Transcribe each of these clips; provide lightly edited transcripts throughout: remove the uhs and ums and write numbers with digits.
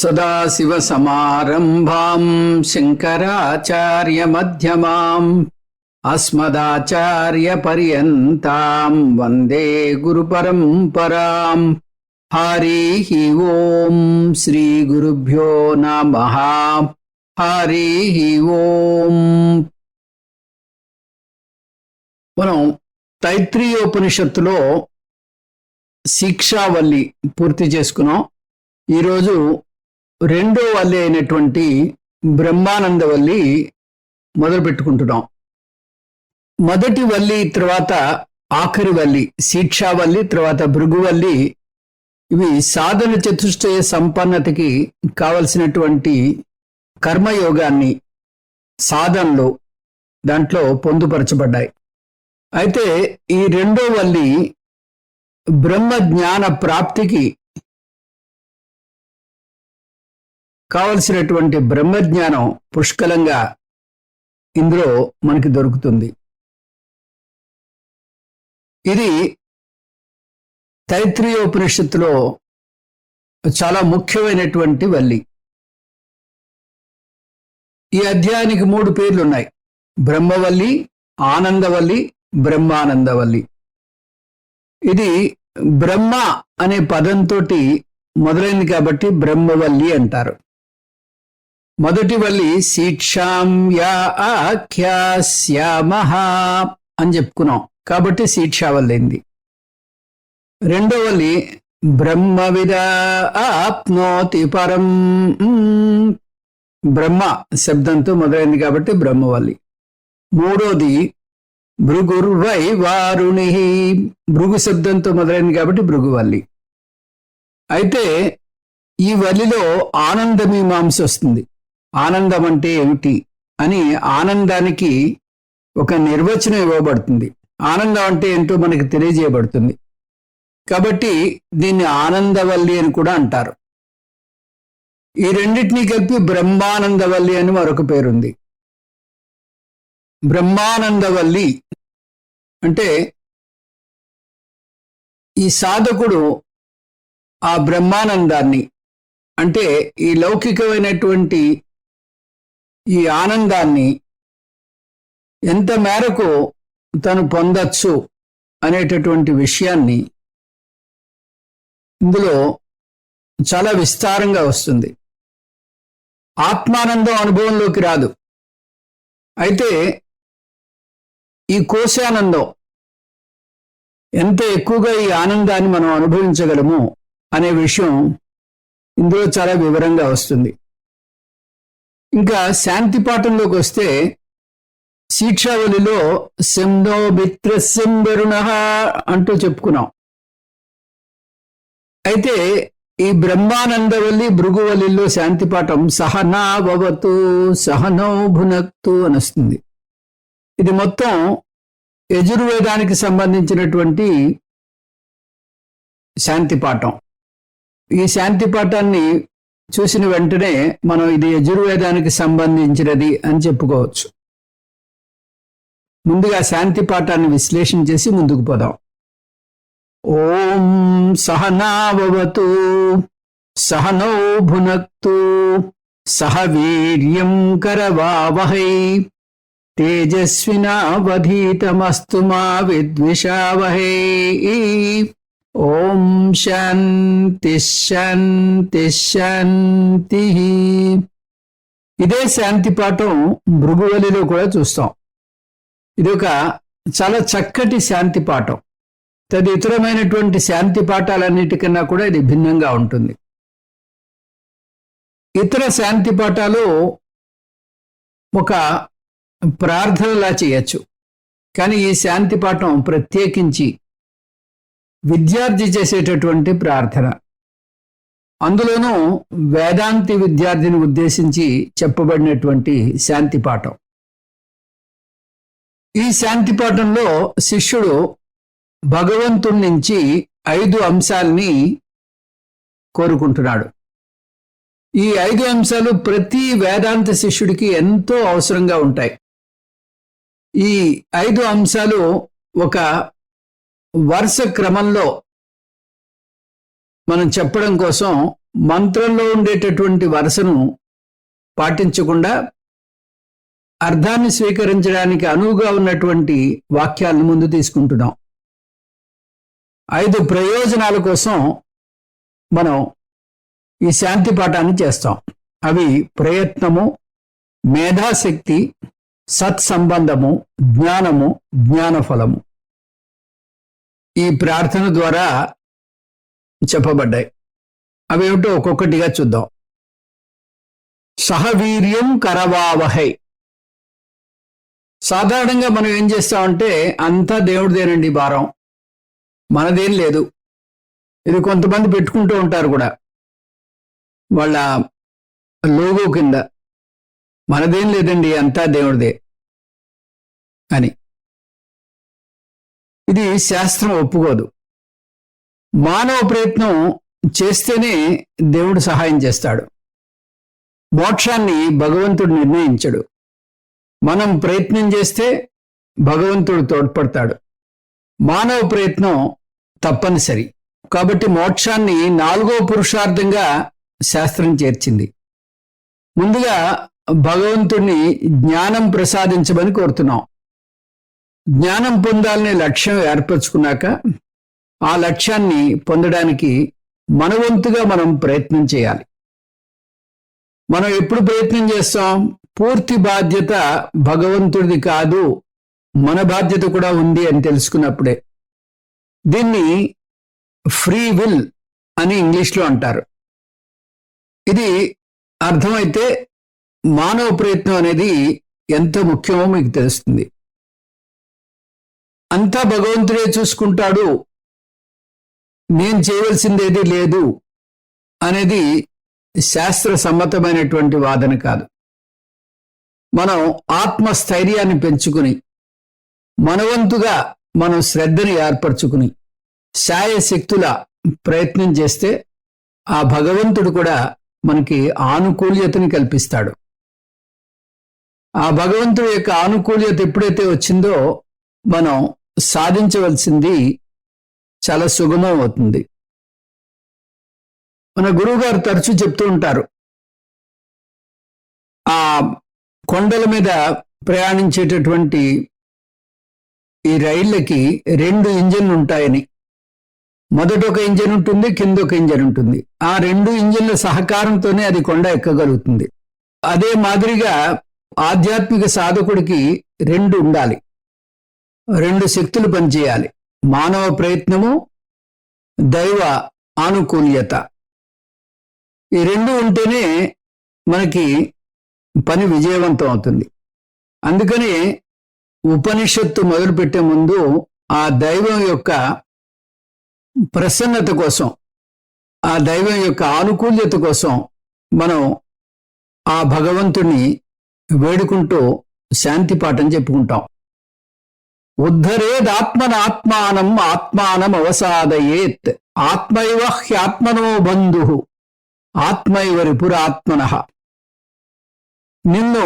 సదాశివసమారంభాం శంకరాచార్యమధ్యమాం అస్మదాచార్యపర్యంతాం వందే గురుపరంపరాం. హరి ఓం శ్రీ గురుభ్యో నమః. హరి ఓం. మనం తైత్రీయోపనిషత్తులో శిక్షావల్లి పూర్తి చేసుకున్నాం. ఈరోజు రెండో వల్లి అయినటువంటి బ్రహ్మానందవల్లి మొదలు పెట్టుకుంటున్నాం. మొదటి వల్లి తర్వాత ఆఖరి వల్లి శిక్షావల్లి, తర్వాత భృగువల్లి. ఇవి సాధన చతుష్టయ సంపన్నతకి కావలసినటువంటి కర్మయోగాన్ని సాధనలు దాంట్లో పొందుపరచబడ్డాయి. అయితే ఈ రెండో వల్లి బ్రహ్మ జ్ఞాన ప్రాప్తికి కావలసినటువంటి బ్రహ్మజ్ఞానం పుష్కలంగా ఇందులో మనకి దొరుకుతుంది. ఇది తైత్రీయోపనిషత్తులో చాలా ముఖ్యమైనటువంటి వల్లి. ఈ అధ్యాయానికి 3 పేర్లు ఉన్నాయి: బ్రహ్మవల్లి, ఆనందవల్లి, బ్రహ్మానందవల్లి. ఇది బ్రహ్మ అనే పదంతో మొదలైంది కాబట్టి బ్రహ్మవల్లి అంటారు. మొదటి వల్లి శిక్షామ్యాఖ్యాస్యామః అని చెప్పుకున్నాం కాబట్టి శిక్షావల్లి అయింది. రెండో వల్లి బ్రహ్మవిద ఆప్నోతి పరం, బ్రహ్మ శబ్దంతో మొదలైంది కాబట్టి బ్రహ్మవల్లి. మూడోది భృగుర్వై వారుణి, భృగు శబ్దంతో మొదలైంది కాబట్టి భృగువల్లి. అయితే ఈ వల్లిలో ఆనందమీమాంస వస్తుంది. ఆనందం అంటే ఏమిటి అని ఆనందానికి ఒక నిర్వచనం ఇవ్వబడుతుంది. ఆనందం అంటే ఏంటో మనకి తెలియజేయబడుతుంది. కాబట్టి దీన్ని ఆనందవల్లి అని కూడా అంటారు. ఈ రెండింటినీ కలిపి బ్రహ్మానందవల్లి అని మరొక పేరుంది. బ్రహ్మానందవల్లి అంటే ఈ సాధకుడు ఆ బ్రహ్మానందాన్ని, అంటే ఈ లౌకికమైనటువంటి ఈ ఆనందాన్ని ఎంత మేరకు తను పొందొచ్చు అనేటటువంటి విషయాన్ని ఇందులో చాలా విస్తారంగా వస్తుంది. ఆత్మానందం అనుభవంలోకి రాదు. అయితే ఈ కోశానందం, ఎంత ఎక్కువగా ఈ ఆనందాన్ని మనం అనుభవించగలము అనే విషయం ఇందులో చాలా వివరంగా వస్తుంది. ఇంకా శాంతి పాఠంలోకి వస్తే శిక్షావలిలో శంనో మిత్రస్యం వరుణః అంటూ చెప్పుకున్నాం. అయితే ఈ బ్రహ్మానందవల్లి భృగువల్లిలో శాంతి పాఠం సహనావతు సహనౌ భునక్తు అని వస్తుంది. ఇది మొత్తం యజుర్వేదానికి సంబంధించినటువంటి శాంతి పాఠం. ఈ శాంతి పాఠాన్ని చూసిన వెంటనే మనం ఇది యజుర్వేదానికి సంబంధించినది అని చెప్పుకోవచ్చు. ముందుగా శాంతి పాఠాన్ని విశ్లేషణ చేసి ముందుకు పోదాం. ఓం సహనావతు సహనౌ భునక్తు సహ వీర్యం కరవావహై తేజస్వినావధీతమస్తు మా విద్విషావహై. ఓం శాంతి శాంతి శాంతి. ఇదే శాంతి పాఠం భృగువల్లిలో కూడా చూస్తాం. ఇది ఒక చాలా చక్కటి శాంతి పాఠం. తదితరమైనటువంటి శాంతి పాఠాలన్నిటికన్నా కూడా ఇది భిన్నంగా ఉంటుంది. ఇతర శాంతి పాఠాలు ఒక ప్రార్థనలా చేయొచ్చు, కానీ ఈ శాంతి పాఠం ప్రత్యేకించి విద్యార్థి చేసేటటువంటి ప్రార్థన. అందులోనూ వేదాంతి విద్యార్థిని ఉద్దేశించి చెప్పబడినటువంటి శాంతి పాఠం. ఈ శాంతి పాఠంలో శిష్యుడు భగవంతుడి నుంచి 5 అంశాలని కోరుకుంటున్నాడు. ఈ 5 అంశాలు ప్రతి వేదాంత శిష్యుడికి ఎంతో అవసరంగా ఉంటాయి. ఈ 5 అంశాలు ఒక వరుస క్రమంలో మనం చెప్పడం కోసం మంత్రంలో ఉండేటటువంటి వరుసను పాటించకుండా అర్థాన్ని స్వీకరించడానికి అనువుగా ఉన్నటువంటి వాక్యాలను ముందు తీసుకుంటున్నాం. 5 ప్రయోజనాల కోసం మనం ఈ శాంతి పాఠాన్ని చేస్తాం. అవి ప్రయత్నము, మేధాశక్తి, సత్సంబంధము, జ్ఞానము, జ్ఞానఫలము. ఈ ప్రార్థన ద్వారా చెప్పబడ్డాయి. అవేమిటో ఒక్కొక్కటిగా చూద్దాం. సహవీర్యం కరవావహై. సాధారణంగా మనం ఏం చేస్తామంటే అంతా దేవుడిదేనండి భారం, మనదేం లేదు. ఇది కొంతమంది పెట్టుకుంటూ ఉంటారు కూడా వాళ్ళ లోగో కింద, మనదేం లేదండి అంతా దేవుడిదే అని. ఇది శాస్త్రం ఒప్పుకోదు. మానవ ప్రయత్నం చేస్తేనే దేవుడు సహాయం చేస్తాడు. మోక్షాన్ని భగవంతుడు నిర్ణయించడు. మనం ప్రయత్నం చేస్తే భగవంతుడు తోడ్పడతాడు. మానవ ప్రయత్నం తప్పనిసరి. కాబట్టి మోక్షాన్ని 4వ పురుషార్థంగా శాస్త్రం చేర్చింది. ముందుగా భగవంతుణ్ణి జ్ఞానం ప్రసాదించమని కోరుతున్నాం. జ్ఞానం పొందాలనే లక్ష్యం ఏర్పరచుకున్నాక ఆ లక్ష్యాన్ని పొందడానికి మనవంతుగా మనం ప్రయత్నం చేయాలి. మనం ఎప్పుడు ప్రయత్నం చేస్తాం? పూర్తి బాధ్యత భగవంతుడిది కాదు, మన బాధ్యత కూడా ఉంది అని తెలుసుకున్నప్పుడే. దీన్ని ఫ్రీ విల్ అని ఇంగ్లీష్లో అంటారు. ఇది అర్థమైతే మానవ ప్రయత్నం అనేది ఎంత ముఖ్యమో మీకు తెలుస్తుంది. అంతా భగవంతుడే చూసుకుంటాడు, నేను చేయవలసిందేది లేదు అనేది శాస్త్ర సమ్మతమైనటువంటి వాదన కాదు. మనం ఆత్మస్థైర్యాన్ని పెంచుకుని మనవంతుగా మనం శ్రద్ధని ఏర్పరచుకుని శాయశక్తుల ప్రయత్నం చేస్తే ఆ భగవంతుడు కూడా మనకి ఆనుకూల్యతని కల్పిస్తాడు. ఆ భగవంతుడి యొక్క ఆనుకూల్యత ఎప్పుడైతే వచ్చిందో మనం సాధించవలసింది చాలా సుగమం అవుతుంది. మన గురువుగారు తరచూ చెప్తూ ఉంటారు, ఆ కొండల మీద ప్రయాణించేటటువంటి ఈ రైళ్ళకి 2 ఇంజన్లు ఉంటాయని. మొదట ఒక ఇంజన్ ఉంటుంది, కింద ఒక ఇంజన్ ఉంటుంది. ఆ 2 ఇంజన్ల సహకారంతోనే అది కొండ ఎక్కగలుగుతుంది. అదే మాదిరిగా ఆధ్యాత్మిక సాధకుడికి 2 ఉండాలి, 2 శక్తులు పనిచేయాలి. మానవ ప్రయత్నము, దైవ ఆనుకూల్యత. ఈ 2 ఉంటేనే మనకి పని విజయవంతం అవుతుంది. అందుకని ఉపనిషత్తు మొదలుపెట్టే ముందు ఆ దైవం యొక్క ప్రసన్నత కోసం, ఆ దైవం యొక్క ఆనుకూల్యత కోసం మనం ఆ భగవంతుణ్ణి వేడుకుంటూ శాంతి పాఠం చెప్పుకుంటాం. ఉద్ధరేదాత్మనాత్మానం ఆత్మానం అవసాదయేత్ ఆత్మైవ హ్యాత్మనో బంధు ఆత్మైవ రిపురాత్మనః. నిన్ను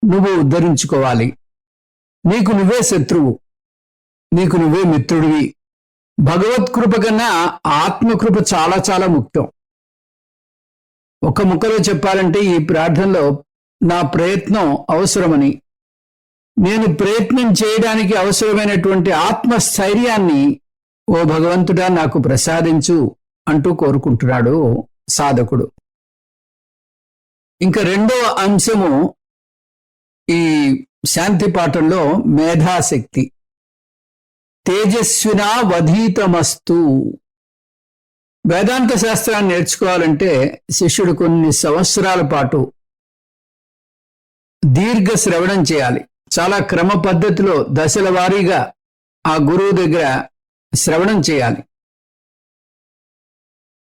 నువ్వు ఉద్ధరించుకోవాలి. నీకు నువ్వే శత్రువు, నీకు నువ్వే మిత్రుడివి. భగవత్కృప కన్నా ఆత్మకృప చాలా చాలా ముఖ్యం. ఒక ముక్కలో చెప్పాలంటే ఈ ప్రార్థనలో నా ప్రయత్నం అవసరమని, నేను ప్రయత్నం చేయడానికి అవసరమైనటువంటి ఆత్మస్థైర్యాన్ని ఓ భగవంతుడా నాకు ప్రసాదించు అంటూ కోరుకుంటున్నాడు సాధకుడు. ఇంకా 2వ అంశము ఈ శాంతి పాఠంలో మేధాశక్తి. తేజస్వినా వధీతమస్తు. వేదాంత శాస్త్రాన్ని నేర్చుకోవాలంటే శిష్యుడు కొన్ని సంవత్సరాల పాటు దీర్ఘ శ్రవణం చేయాలి. చాలా క్రమ పద్ధతిలో దశల వారీగా ఆ గురువు దగ్గర శ్రవణం చేయాలి.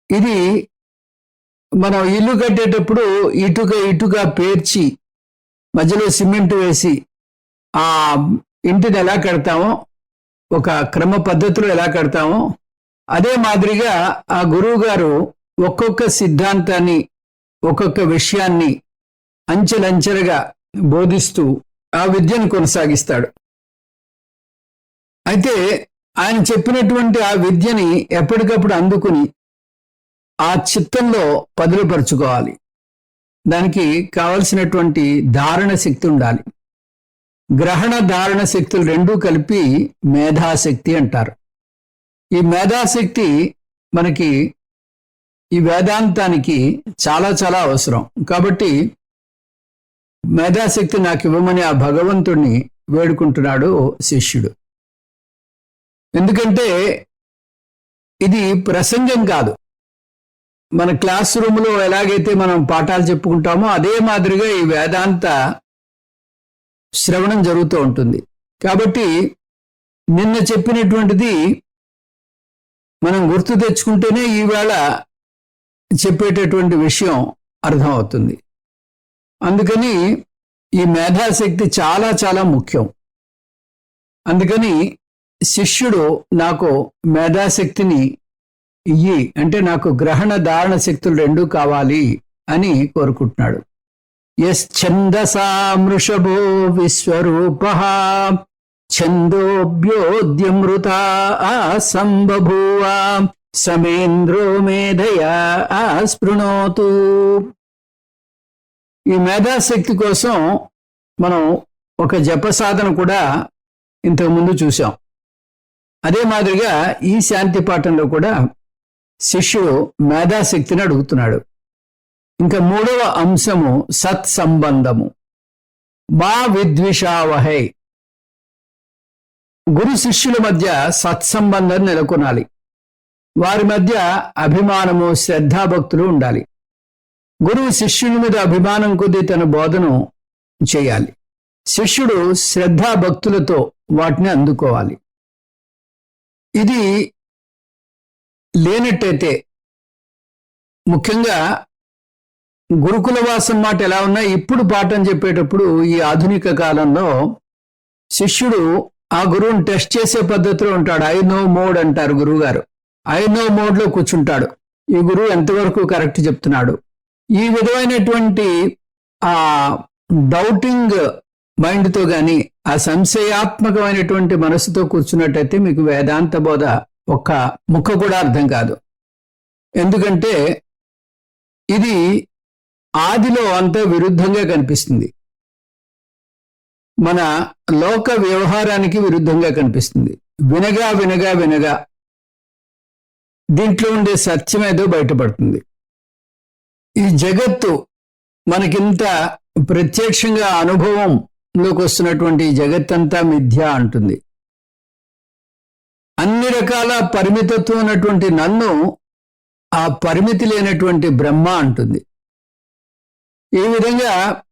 ఇది మనం ఇల్లు కట్టేటప్పుడు ఇటుక పేర్చి మధ్యలో సిమెంట్ వేసి ఆ ఇంటిని ఎలా కడతామో, ఒక క్రమ పద్ధతిలో ఎలా కడతామో, అదే మాదిరిగా ఆ గురువు గారు ఒక్కొక్క సిద్ధాంతాన్ని, ఒక్కొక్క విషయాన్ని అంచెలంచెలుగా బోధిస్తూ ఆ విద్యను కొనసాగిస్తాడు. అయితే ఆయన చెప్పినటువంటి ఆ విద్యని ఎప్పటికప్పుడు అందుకుని ఆ చిత్తంలో పదులుపరుచుకోవాలి. దానికి కావలసినటువంటి ధారణ శక్తి ఉండాలి. గ్రహణ ధారణ శక్తులు రెండూ కలిపి మేధాశక్తి అంటారు. ఈ మేధాశక్తి మనకి ఈ వేదాంతానికి చాలా చాలా అవసరం. కాబట్టి మేధాశక్తి నాకు ఇవ్వమని ఆ భగవంతుణ్ణి వేడుకుంటున్నాడు శిష్యుడు. ఎందుకంటే ఇది ప్రసంగం కాదు. మన క్లాస్ రూమ్లో ఎలాగైతే మనం పాఠాలు చెప్పుకుంటామో అదే మాదిరిగా ఈ వేదాంత శ్రవణం జరుగుతూ ఉంటుంది. కాబట్టి నిన్న చెప్పినటువంటిది మనం గుర్తు తెచ్చుకుంటేనే ఈవేళ చెప్పేటటువంటి విషయం అర్థమవుతుంది. అందుకని ఈ మేధాశక్తి చాలా చాలా ముఖ్యం. అందుకని శిష్యుడు నాకు మేధాశక్తిని ఇయ్యి అంటే నాకు గ్రహణ ధారణ శక్తులు రెండూ కావాలి అని కోరుకుంటున్నాడు. యశ్చందసామృషభో విశ్వరూపః ఛందోభ్యోద్యమృత సంబభూవ సమేంద్రో మేధయా స్పృణోతు. ఈ మేధాశక్తి కోసం మనం ఒక జప సాధన కూడా ఇంతకుముందు చూసాం. అదే మాదిరిగా ఈ శాంతి పాఠంలో కూడా శిష్యుడు మేధాశక్తిని అడుగుతున్నాడు. ఇంకా మూడవ అంశము సత్సంబంధము. మా విద్విషావహై. గురు శిష్యుల మధ్య సత్సంబంధం నెలకొనాలి. వారి మధ్య అభిమానము శ్రద్ధాభక్తులు ఉండాలి. గురువు శిష్యుని మీద అభిమానం కొద్దీ తన బోధను చేయాలి. శిష్యుడు శ్రద్ధాభక్తులతో వాటిని అందుకోవాలి. ఇది లేనట్టయితే ముఖ్యంగా గురుకులవాసం మాట ఎలా ఉన్నా ఇప్పుడు పాఠం చెప్పేటప్పుడు ఈ ఆధునిక కాలంలో శిష్యుడు ఆ గురువుని టెస్ట్ చేసే పద్ధతిలో ఉంటాడు. ఐ నో మోడ్ అంటారు గురువు గారు. ఐ నో మోడ్లో కూర్చుంటాడు. ఈ గురువు ఎంతవరకు కరెక్ట్ చెప్తున్నాడు. ఈ విధమైనటువంటి ఆ డౌటింగ్ మైండ్తో కానీ ఆ సంశయాత్మకమైనటువంటి మనసుతో కూర్చున్నట్టయితే మీకు వేదాంత బోధ ఒక్క ముక్క కూడా అర్థం కాదు. ఎందుకంటే ఇది ఆదిలో అంతా విరుద్ధంగా కనిపిస్తుంది. మన లోక వ్యవహారానికి విరుద్ధంగా కనిపిస్తుంది. వినగా వినగా వినగా దీంట్లో ఉండే సత్యమేదో బయటపడుతుంది. ఈ జగత్తు మనకింత ప్రత్యక్షంగా అనుభవంలోకి వస్తున్నటువంటి జగత్తంతా మిథ్య అంటుంది. అన్ని రకాల పరిమితత్వం ఉన్నటువంటి నన్ను ఆ పరిమితి లేనటువంటి బ్రహ్మ అంటుంది. ఈ విధంగా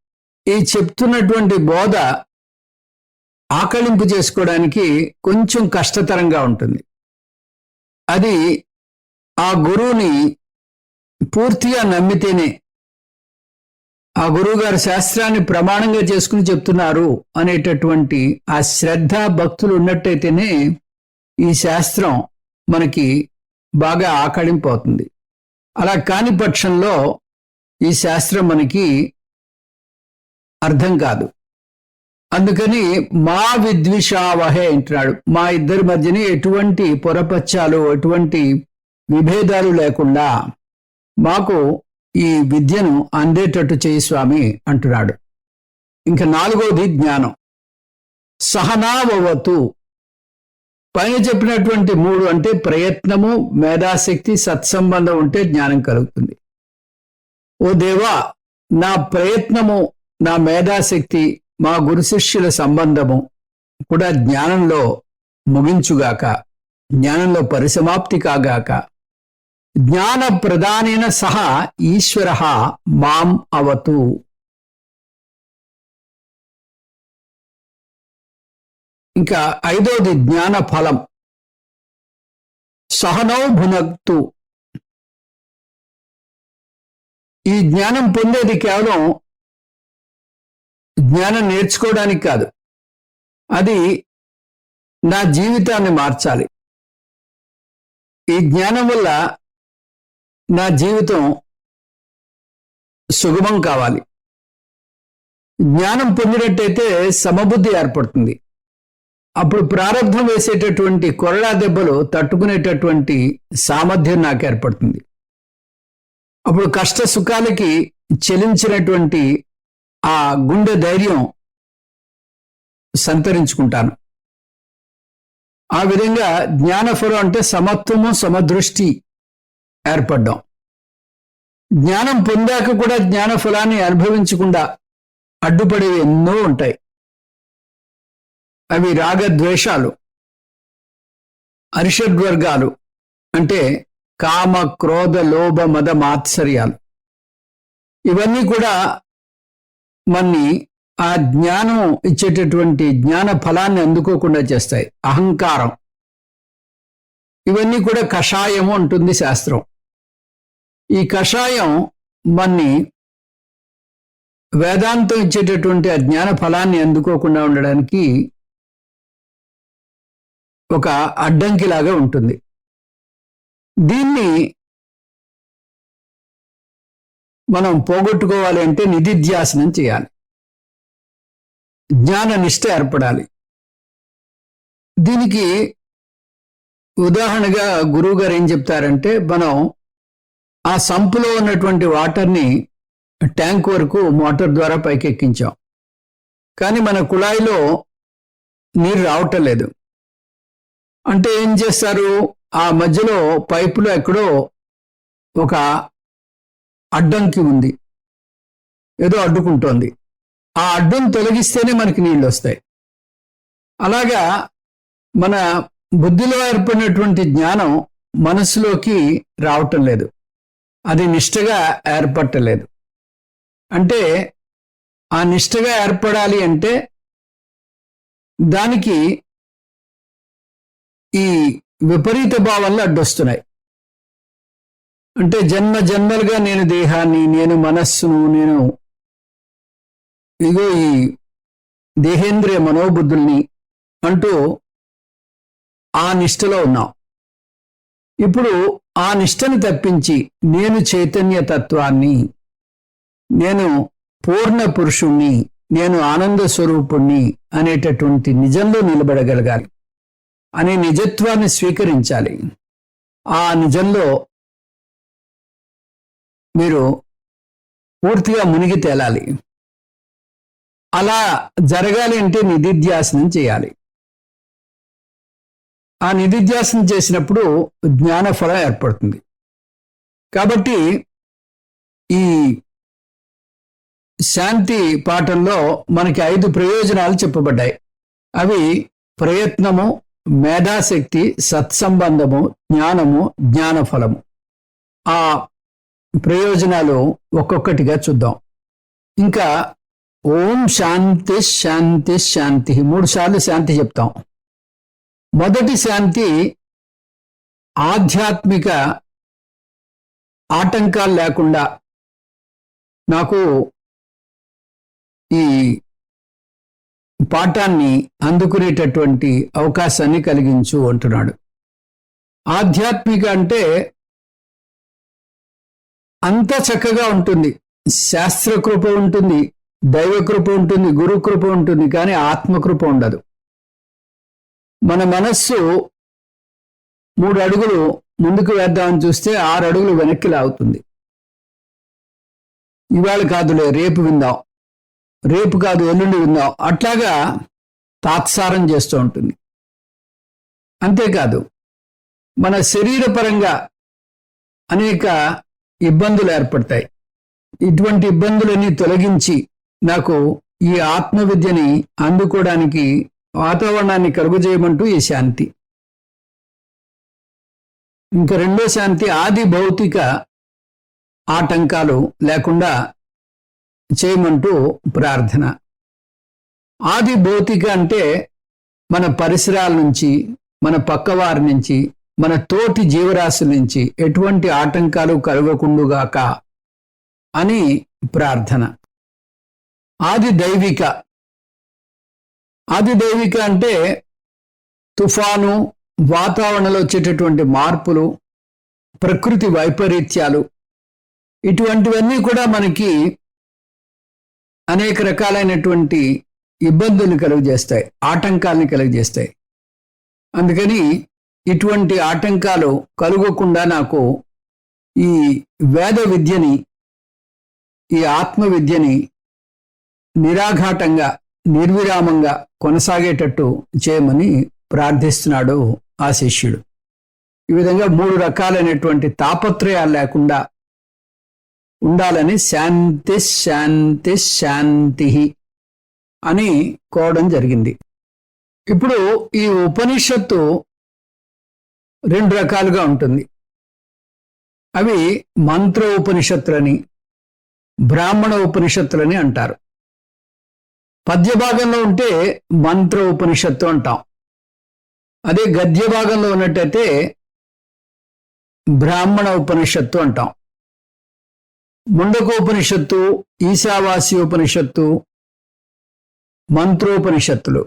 ఈ చెప్తున్నటువంటి బోధ ఆకళింపు చేసుకోవడానికి కొంచెం కష్టతరంగా ఉంటుంది. అది ఆ గురువుని పూర్తిగా నమ్మితేనే, ఆ గురువు గారి శాస్త్రాన్ని ప్రమాణంగా చేసుకుని చెప్తున్నారు అనేటటువంటి ఆ శ్రద్ధ భక్తులు ఉన్నట్టయితేనే ఈ శాస్త్రం మనకి బాగా ఆకళింపు అవుతుంది. అలా కాని పక్షంలో ఈ శాస్త్రం మనకి అర్థం కాదు. అందుకని మా విద్విషావహే అంటున్నాడు. మా ఇద్దరి మధ్యని ఎటువంటి పొరపచ్చాలు ఎటువంటి విభేదాలు లేకుండా మాకు ఈ విద్యను అందేటట్టు చేయి స్వామి అంటున్నాడు. ఇంకా నాలుగోది జ్ఞానం. సహనావవతు. పైన చెప్పినటువంటి మూడు అంటే ప్రయత్నము, మేధాశక్తి, సత్సంబంధం ఉంటే జ్ఞానం కలుగుతుంది. ఓ దేవా, నా ప్రయత్నము, నా మేధాశక్తి, మా గురు శిష్యుల సంబంధము కూడా జ్ఞానంలో ముగించుగాక, జ్ఞానంలో పరిసమాప్తి కాగాక. జ్ఞాన ప్రదానేన సహా ఈశ్వరః మాం అవతు. ఇంకా ఐదోది జ్ఞాన ఫలం. సహనౌ భునక్తు. ఈ జ్ఞానం పొందేది కేవలం జ్ఞానం నేర్చుకోవడానికి కాదు, అది నా జీవితాన్ని మార్చాలి. ఈ జ్ఞానం వల్ల నా జీవితం సుగమం కావాలి. జ్ఞానం పొందినట్టయితే సమబుద్ధి ఏర్పడుతుంది. అప్పుడు ప్రారంభం వేసేటటువంటి కొరడా దెబ్బలు తట్టుకునేటటువంటి సామర్థ్యం నాకు ఏర్పడుతుంది. అప్పుడు కష్ట సుఖాలకి చెలించినటువంటి ఆ గుండె ధైర్యం సంతరించుకుంటాను. ఆ విధంగా జ్ఞానఫలం అంటే సమత్వము సమదృష్టి ఏర్పడ్డాం. జ్ఞానం పొందాక కూడా జ్ఞానఫలాన్ని అనుభవించకుండా అడ్డుపడేవి ఎన్నో ఉంటాయి. అవి రాగద్వేషాలు, అరిషడ్వర్గాలు అంటే కామ క్రోధ లోభ మద మాత్సర్యాలు. ఇవన్నీ కూడా మన్ని ఆ జ్ఞానం ఇచ్చేటటువంటి జ్ఞాన ఫలాన్ని అందుకోకుండా చేస్తాయి. అహంకారం, ఇవన్నీ కూడా కషాయము అంటుంది శాస్త్రం. ఈ కషాయం మన్ని వేదాంతం ఇచ్చేటటువంటి ఆ జ్ఞాన ఫలాన్ని అందుకోకుండా ఉండడానికి ఒక అడ్డంకిలాగా ఉంటుంది. దీన్ని మనం పోగొట్టుకోవాలి అంటే నిధిధ్యాసనం చేయాలి, జ్ఞాన నిష్ట ఏర్పడాలి. దీనికి ఉదాహరణగా గురువు గారు ఏం చెప్తారంటే, మనం ఆ సంపులో ఉన్నటువంటి వాటర్ని ట్యాంక్ వరకు మోటార్ ద్వారా పైకెక్కించాం, కానీ మన కుళాయిలో నీరు రావటం లేదు. అంటే ఏం చేస్తారు, ఆ మధ్యలో పైపులో ఎక్కడో ఒక అడ్డంకి ఉంది, ఏదో అడ్డుకుంటోంది. ఆ అడ్డం తొలగిస్తేనే మనకి నీళ్ళు వస్తాయి. అలాగా మన బుద్ధిలో ఏర్పడినటువంటి జ్ఞానం మనసులోకి రావటం లేదు, అది నిష్టగా ఏర్పడలేదు. అంటే ఆ నిష్టగా ఏర్పడాలి అంటే దానికి ఈ విపరీత భావాలు అడ్డొస్తున్నాయి. అంటే జన్మ జన్మలుగా నేను దేహాన్ని, నేను మనస్సును, నేను ఇగో ఈ దేహేంద్రియ మనోబుద్ధుల్ని అంటూ ఆ నిష్టలో ఉన్నాం. ఇప్పుడు ఆ నిష్టని తప్పించి నేను చైతన్య తత్వాన్ని, నేను పూర్ణ పురుషుణ్ణి, నేను ఆనంద స్వరూపుణ్ణి అనేటటువంటి నిజంలో నిలబడగలగాలి, అనే నిజత్వాన్ని స్వీకరించాలి. ఆ నిజంలో మీరు పూర్తిగా మునిగి తేలాలి. అలా జరగాలి అంటే నిధిధ్యాసనం చేయాలి. ఆ నిధిధ్యాసనం చేసినప్పుడు జ్ఞానఫలం ఏర్పడుతుంది. కాబట్టి ఈ శాంతి పాఠంలో మనకి 5 ప్రయోజనాలు చెప్పబడ్డాయి. అవి ప్రయత్నము, మేధాశక్తి, సత్సంబంధము, జ్ఞానము, జ్ఞానఫలము. ఆ ప్రయోజనాలు ఒక్కొక్కటిగా చూద్దాం. ఇంకా ఓం శాంతి శాంతి శాంతి 3 సార్లు శాంతి చెప్తాం. మొదటి శాంతి ఆధ్యాత్మిక ఆటంకాలు లేకుండా నాకు ఈ పాఠాన్ని అందుకునేటటువంటి అవకాశాన్ని కలిగించు అంటున్నాడు. ఆధ్యాత్మిక అంటే అంత చక్కగా ఉంటుంది. శాస్త్రకృప ఉంటుంది, దైవకృప ఉంటుంది, గురుకృప ఉంటుంది, కానీ ఆత్మకృప ఉండదు. మన మనస్సు 3 అడుగులు ముందుకు వేద్దామని చూస్తే 6 అడుగులు వెనక్కి లాగుతుంది. ఇవాళ కాదులే, రేపు విందాం, రేపు కాదు ఎల్లుండి విందాం, అట్లాగా తాత్సారం చేస్తూ ఉంటుంది. అంతేకాదు మన శరీరపరంగా అనేక ఇబ్బందులు ఏర్పడతాయి. ఇటువంటి ఇబ్బందులన్నీ తొలగించి నాకు ఈ ఆత్మవిద్యని అందుకోవడానికి వాతావరణాన్ని కలుగజేయమంటూ ఈ శాంతి. ఇంకా రెండో శాంతి ఆది భౌతిక ఆటంకాలు లేకుండా చేయమంటూ ప్రార్థన. ఆది భౌతిక అంటే మన పరిసరాల నుంచి, మన పక్కవారి నుంచి, మన తోటి జీవరాశుల నుంచి ఎటువంటి ఆటంకాలు కలగకుండుగాక అని ప్రార్థన. ఆది దైవిక. ఆది దైవిక అంటే తుఫాను, వాతావరణంలో వచ్చేటటువంటి మార్పులు, ప్రకృతి వైపరీత్యాలు, ఇటువంటివన్నీ కూడా మనకి అనేక రకాలైనటువంటి ఇబ్బందులు కలుగజేస్తాయి, ఆటంకాలని కలుగజేస్తాయి. అందుకని ఇటువంటి ఆటంకాలు కలుగకుండా నాకు ఈ వేద విద్యని, ఈ ఆత్మ విద్యని నిరాఘాటంగా, నిర్విరామంగా కొనసాగేటట్టు చేయమని ప్రార్థిస్తున్నాడు ఆ శిష్యుడు. ఈ విధంగా 3 రకాలైనటువంటి తాపత్రయాలు లేకుండా ఉండాలని శాంతి శాంతి శాంతి అని కోరడం జరిగింది. ఇప్పుడు ఈ ఉపనిషత్తు 2 రకాలుగా ఉంటుంది. అవి మంత్ర ఉపనిషత్తులని, బ్రాహ్మణ ఉపనిషత్తులని అంటారు. పద్య భాగంలో ఉంటే మంత్ర ఉపనిషత్తు అంటాం. అదే గద్య భాగంలో ఉన్నట్టయితే బ్రాహ్మణ ఉపనిషత్తు అంటాం. ముండకోపనిషత్తు, ఈశావాస్యోపనిషత్తు మంత్రోపనిషత్తులు.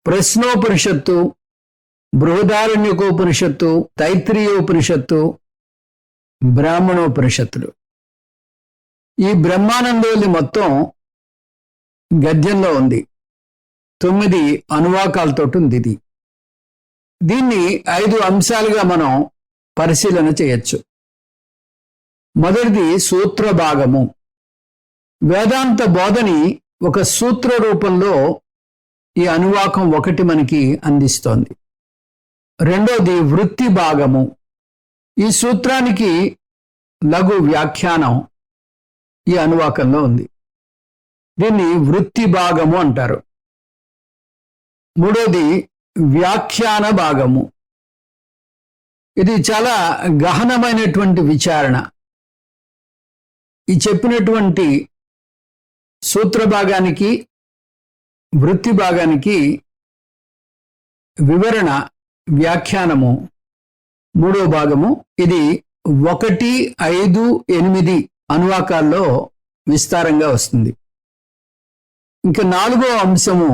ప్రశ్నోపనిషత్తు, బృహదారణ్యకోపనిషత్తు, తైత్రీయోపనిషత్తు బ్రాహ్మణోపనిషత్తులు. ఈ బ్రహ్మానందవల్లి మొత్తం గద్యంలో ఉంది. 9 అనువాకాలతో ఉంది ఇది. దీన్ని 5 అంశాలుగా మనం పరిశీలన చేయొచ్చు. మొదటిది సూత్ర భాగము. వేదాంత బోధని ఒక సూత్ర రూపంలో ఈ అనువాకం 1 మనకి అందిస్తోంది. రెండోది వృత్తి భాగము. ఈ సూత్రానికి లఘు వ్యాఖ్యానం ఈ అనువాకంలో ఉంది. దీన్ని వృత్తి భాగము అంటారు. మూడోది వ్యాఖ్యాన భాగము. ఇది చాలా గహనమైనటువంటి విచారణ. ఈ చెప్పినటువంటి సూత్ర భాగానికి, వృత్తి భాగానికి వివరణ, వ్యాఖ్యానము 3వ భాగము. ఇది 1, 5, 8 అనువాకాల్లో విస్తారంగా వస్తుంది. ఇంకా 4వ అంశము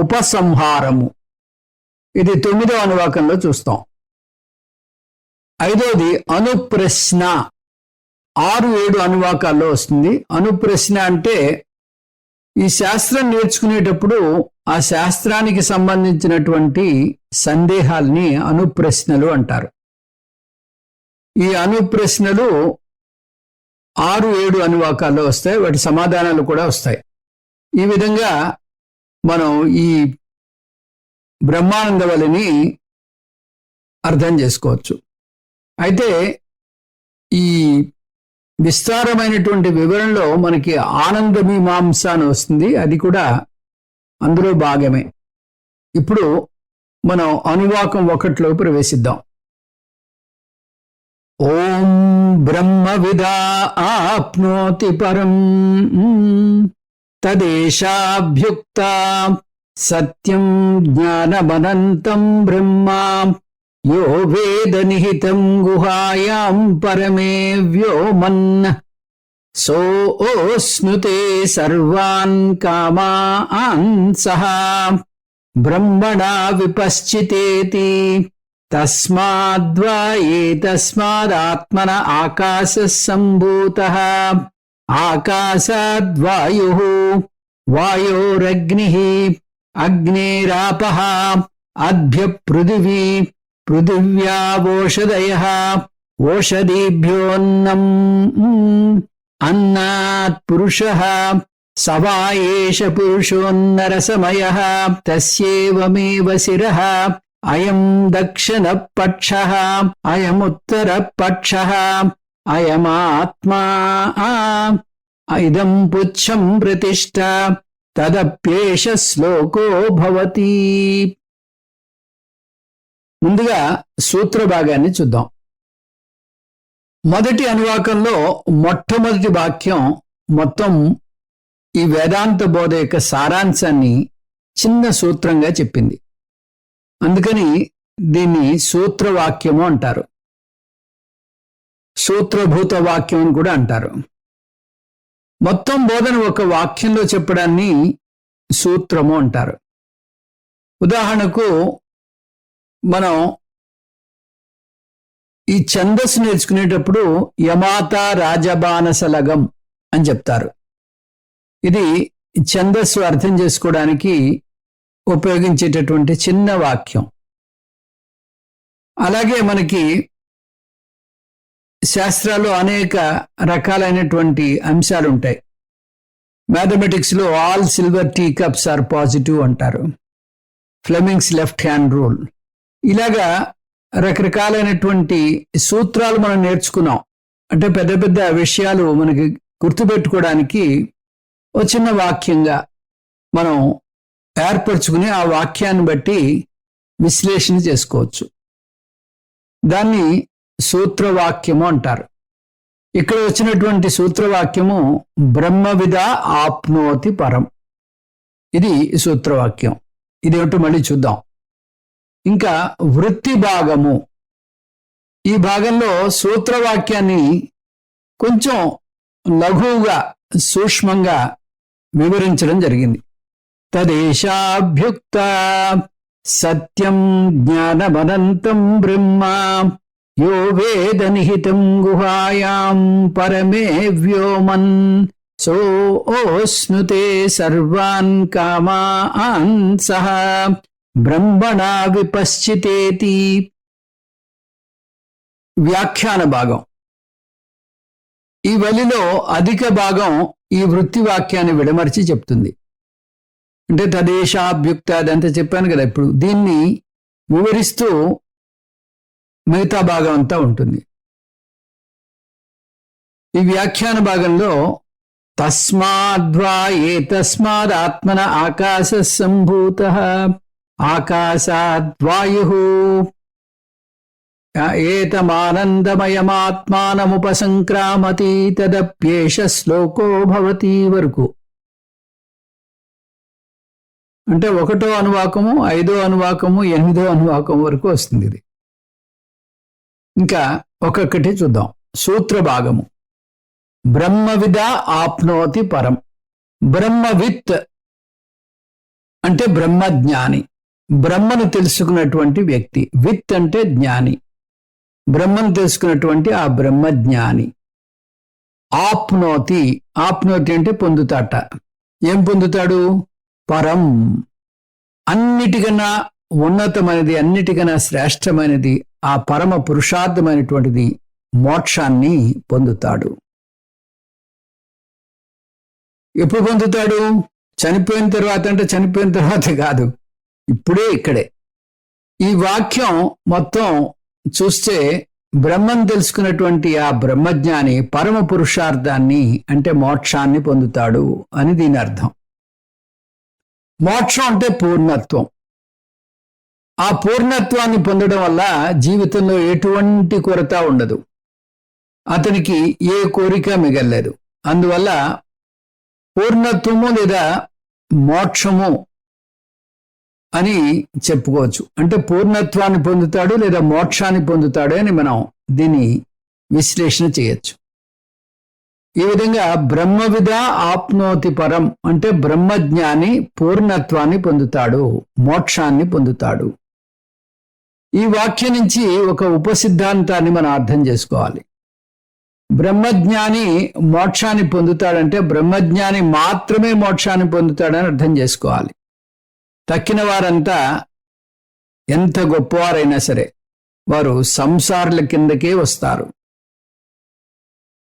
ఉపసంహారము. ఇది 9వ అనువాకంలో చూస్తాం. 5వది అనుప్రశ్న. 6, 7 అనువాకాల్లో వస్తుంది. అనుప్రశ్న అంటే ఈ శాస్త్రం నేర్చుకునేటప్పుడు ఆ శాస్త్రానికి సంబంధించినటువంటి సందేహాల్ని అనుప్రశ్నలు అంటారు. ఈ అనుప్రశ్నలు 6, 7 అనువాకాల్లో వస్తాయి. వాటి సమాధానాలు కూడా వస్తాయి. ఈ విధంగా మనం ఈ బ్రహ్మానందవల్లిని అర్థం చేసుకోవచ్చు. అయితే ఈ విస్తారమైనటువంటి వివరణలో మనకి ఆనందమీమాంస అని వస్తుంది. అది కూడా అందులో భాగమే. ఇప్పుడు మనం అనువాకం 1లో ప్రవేశిద్దాం. ఓం బ్రహ్మవిదా ఆప్నోతి పరం తదేషాభ్యుక్త సత్యం జ్ఞానమనంతం బ్రహ్మా యో వేద నిహితం గుహాయాం పరమే వ్యోమన్ సోస్నుతే సర్వాన్ కామాన్ సహ బ్రహ్మణా విపశ్చితేతి తస్మాద్వా ఏతస్మాదాత్మన ఆకాశః సంభూతః ఆకాశాద్వాయుః వాయోరగ్నిః అగ్నేరాపః అద్భ్య పృథివీ పృథివ్యావోషధయః ఓషధీభ్యోన్నం అన్నాత్ పురుషః సవా ఏష పురుషోన్నరసమయః తస్యేవమేవ శిరః అయం దక్షిణ పక్షః అయముత్తర పక్షః అయమాత్మా ఇదం పుచ్చం ప్రతిష్ఠ తదప్యేష శ్లోకో భవతి. ముందుగా సూత్ర భాగాన్ని చూద్దాం. మొదటి అనువాకంలో మొట్టమొదటి వాక్యం మొత్తం ఈ వేదాంత బోధ యొక్క సారాంశాన్ని చిన్న సూత్రంగా చెప్పింది. అందుకని దీన్ని సూత్రవాక్యము అంటారు. సూత్రభూత వాక్యం అని కూడా అంటారు. మొత్తం బోధన ఒక వాక్యంలో చెప్పడాన్ని సూత్రము అంటారు. ఉదాహరణకు మనం ఈ ఛందస్సు నేర్చుకునేటప్పుడు యమాత రాజబానసలగం అని చెప్తారు. ఇది ఛందస్సు అర్థం చేసుకోవడానికి ఉపయోగించేటటువంటి చిన్న వాక్యం. అలాగే మనకి శాస్త్రాల్లో అనేక రకాలైనటువంటి అంశాలు ఉంటాయి. మ్యాథమెటిక్స్లో all silver tea cups are positive అంటారు, ఫ్లెమింగ్స్ లెఫ్ట్ హ్యాండ్ రూల్. ఇలాగా రకరకాలైనటువంటి సూత్రాలు మనం నేర్చుకున్నాం. అంటే పెద్ద పెద్ద విషయాలు మనకి గుర్తుపెట్టుకోవడానికి ఒక చిన్న వాక్యంగా మనం ఏర్పరచుకుని ఆ వాక్యాన్ని బట్టి విశ్లేషణ చేసుకోవచ్చు. దాన్ని సూత్రవాక్యము అంటారు. ఇక్కడ వచ్చినటువంటి సూత్రవాక్యము బ్రహ్మవిద ఆప్నోతి పరం. ఇది సూత్రవాక్యం. ఇదేమిటో మళ్ళీ చూద్దాం. ఇంకా వృత్తి భాగము. ఈ భాగంలో సూత్రవాక్యాన్ని కొంచెం లఘువుగా సూక్ష్మంగా వివరించడం జరిగింది. తదేశాభ్యుక్త సత్యం జ్ఞానమనంతం బ్రహ్మ యో వేద నిహితం గుహాయాం పరమే వ్యోమన్ సోస్నుతే సర్వాన్ కామాన్ సహ బ్రహ్మణా విపశ్చితేతి. వ్యాఖ్యాన భాగం. ఈ వలిలో అధిక భాగం ఈ వృత్తి వాక్యాన్ని విడమర్చి చెప్తుంది. అంటే తదేశాభ్యుక్త అదంతా చెప్పాను కదా. ఇప్పుడు దీన్ని వివరిస్తూ మిగతా భాగం అంతా ఉంటుంది. ఈ వ్యాఖ్యాన భాగంలో తస్మాద్వా ఏతస్మాదాత్మన ఆకాశ సంభూత ఆకాశాద్వాయు ఏతమానందమయమాత్మానముపసంక్రామతి తదప్యేష శ్లోకో భవతి వరకు. అంటే 1వ అనువాకము, 5వ అనువాకము, 8వ అనువాకం వరకు వస్తుంది ఇది. ఇంకా ఒక్కొక్కటి చూద్దాం. సూత్ర భాగము. బ్రహ్మవిద ఆప్నోతి పరం. బ్రహ్మవిత్ అంటే బ్రహ్మజ్ఞాని, బ్రహ్మను తెలుసుకున్నటువంటి వ్యక్తి. విత్ అంటే జ్ఞాని, బ్రహ్మను తెలుసుకున్నటువంటి ఆ బ్రహ్మజ్ఞాని. ఆప్నోతి, ఆప్నోతి అంటే పొందుతాట. ఏం పొందుతాడు? పరం, అన్నిటికన్నా ఉన్నతమైనది, అన్నిటికన్నా శ్రేష్టమైనది, ఆ పరమ పురుషార్థమైనటువంటిది మోక్షాన్ని పొందుతాడు. ఎప్పుడు పొందుతాడు? చనిపోయిన తర్వాత. అంటే చనిపోయిన తర్వాత కాదు, ఇప్పుడే, ఇక్కడే. ఈ వాక్యం మొత్తం చూస్తే బ్రహ్మను తెలుసుకున్నటువంటి ఆ బ్రహ్మజ్ఞాని పరమ పురుషార్థాన్ని అంటే మోక్షాన్ని పొందుతాడు అని దీని అర్థం. మోక్షం అంటే పూర్ణత్వం. ఆ పూర్ణత్వాన్ని పొందడం వల్ల జీవితంలో ఎటువంటి కొరత ఉండదు, అతనికి ఏ కోరిక మిగలలేదు. అందువల్ల పూర్ణత్వము లేదా మోక్షము అని చెప్పుకోవచ్చు. అంటే పూర్ణత్వాన్ని పొందుతాడు లేదా మోక్షాన్ని పొందుతాడు అని మనం దీన్ని విశ్లేషణ చేయొచ్చు. ఈ విధంగా బ్రహ్మవిద ఆప్నోతి పరం అంటే బ్రహ్మజ్ఞాని పూర్ణత్వాన్ని పొందుతాడు, మోక్షాన్ని పొందుతాడు. ఈ వాక్యం నుంచి ఒక ఉపసిద్ధాంతాన్ని మనం అర్థం చేసుకోవాలి. బ్రహ్మజ్ఞాని మోక్షాన్ని పొందుతాడంటే బ్రహ్మజ్ఞాని మాత్రమే మోక్షాన్ని పొందుతాడని అర్థం చేసుకోవాలి. తక్కిన వారంతా ఎంత గొప్పవారైనా సరే వారు సంసారుల కిందకే వస్తారు.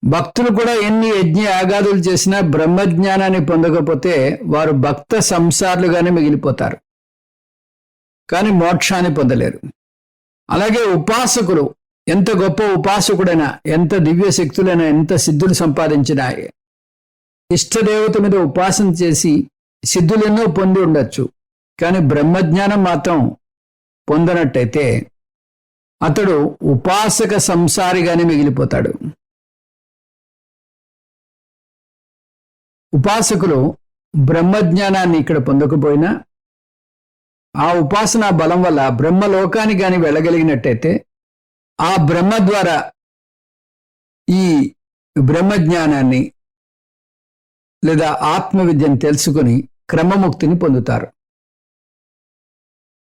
భక్తులు కూడా ఎన్ని యజ్ఞ యాగాదులు చేసినా బ్రహ్మజ్ఞానాన్ని పొందకపోతే వారు భక్త సంసారులుగానే మిగిలిపోతారు, కానీ మోక్షాన్ని పొందలేరు. అలాగే ఉపాసకులు ఎంత గొప్ప ఉపాసకుడైనా, ఎంత దివ్య శక్తులైనా, ఎంత సిద్ధులు సంపాదించినా, ఇష్టదేవత మీద ఉపాసన చేసి సిద్ధులెన్నో పొంది ఉండొచ్చు, కానీ బ్రహ్మజ్ఞానం మాత్రం పొందనట్టయితే అతడు ఉపాసక సంసారిగానే మిగిలిపోతాడు. ఉపాసకులు బ్రహ్మజ్ఞానాన్ని ఇక్కడ పొందకపోయినా ఆ ఉపాసనా బలం వల్ల బ్రహ్మలోకానికి కానీ వెళ్ళగలిగినట్టయితే ఆ బ్రహ్మ ద్వారా ఈ బ్రహ్మజ్ఞానాన్ని లేదా ఆత్మవిద్యను తెలుసుకుని క్రమముక్తిని పొందుతారు.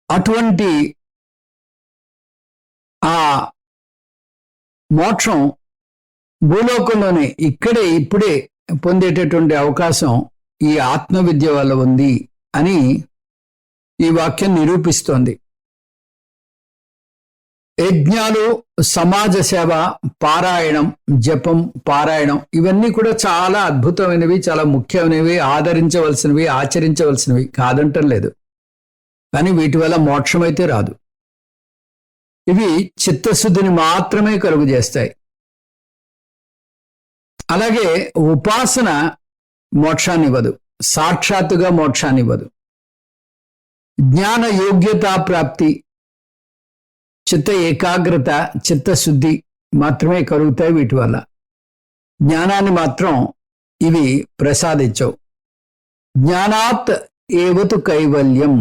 అటువంటి ఆ మోక్షం భూలోకంలోనే ఇక్కడే ఇప్పుడే పొందేటటువంటి అవకాశం ఈ ఆత్మవిద్య వల్ల ఉంది అని ఈ వాక్యం నిరూపిస్తోంది. యజ్ఞాలు, సమాజ సేవ, పారాయణం, జపం, పారాయణం ఇవన్నీ కూడా చాలా అద్భుతమైనవి, చాలా ముఖ్యమైనవి, ఆదరించవలసినవి, ఆచరించవలసినవి కాదంటం లేదు. కానీ వీటి వల్ల మోక్షం అయితే రాదు. ఇవి చిత్తశుద్ధిని మాత్రమే కలుగు చేస్తాయి. అలాగే ఉపాసన మోక్షాన్ని ఇవ్వదు, సాక్షాత్తుగా మోక్షాన్ని ఇవ్వదు. జ్ఞాన యోగ్యతా ప్రాప్తి, చిత్త ఏకాగ్రత, చిత్తశుద్ధి మాత్రమే కలుగుతాయి వీటి వల్ల. జ్ఞానాన్ని మాత్రం ఇవి ప్రసాదించవు. జ్ఞానాత్ ఏవతు కైవల్యం,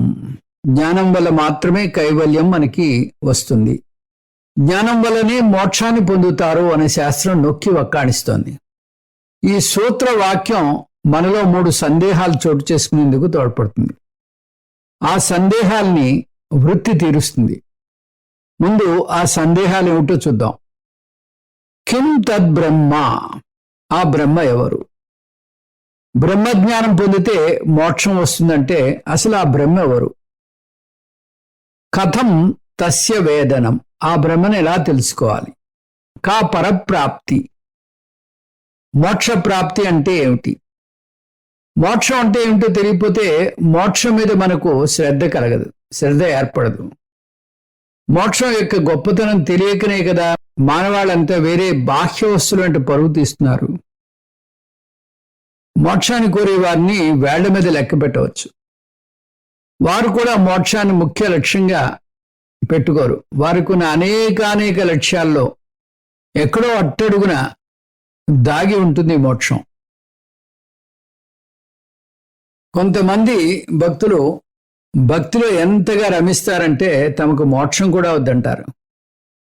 జ్ఞానం వల్ల మాత్రమే కైవల్యం మనకి వస్తుంది. జ్ఞానం వల్లనే మోక్షాన్ని పొందుతారు అనే శాస్త్రం నొక్కి వక్కాణిస్తోంది. ఈ సూత్ర వాక్యం మనలో 3 సందేహాలు చోటు చేసుకునేందుకు తోడ్పడుతుంది. ఆ సందేహాల్ని వృత్తి తీరుస్తుంది. ముందు ఆ సందేహాలు ఏమిటో చూద్దాం. కిం తద్బ్రహ్మ, ఆ బ్రహ్మ ఎవరు? బ్రహ్మజ్ఞానం పొందితే మోక్షం వస్తుందంటే అసలు ఆ బ్రహ్మ ఎవరు? కథం తస్య వేదనం, ఆ బ్రహ్మను ఎలా తెలుసుకోవాలి? కా పరప్రాప్తి, మోక్ష ప్రాప్తి అంటే ఏమిటి? మోక్షం అంటే ఏమిటో తెలియకపోతే మోక్షం మీద మనకు శ్రద్ధ కలగదు, శ్రద్ధ ఏర్పడదు. మోక్షం యొక్క గొప్పతనం తెలియకనే కదా మానవాళ్ళంతా వేరే బాహ్య వస్తువులు అంటే పరుగు తీస్తున్నారు. మోక్షాన్ని కోరే వారిని వేళ్ల మీద లెక్క పెట్టవచ్చు. వారు కూడా మోక్షాన్ని ముఖ్య లక్ష్యంగా పెట్టుకోరు. వారికి ఉన్న అనేక లక్ష్యాల్లో ఎక్కడో అట్టడుగున దాగి ఉంటుంది మోక్షం. కొంతమంది భక్తులు భక్తిలో ఎంతగా రమిస్తారంటే తమకు మోక్షం కూడా వద్దంటారు.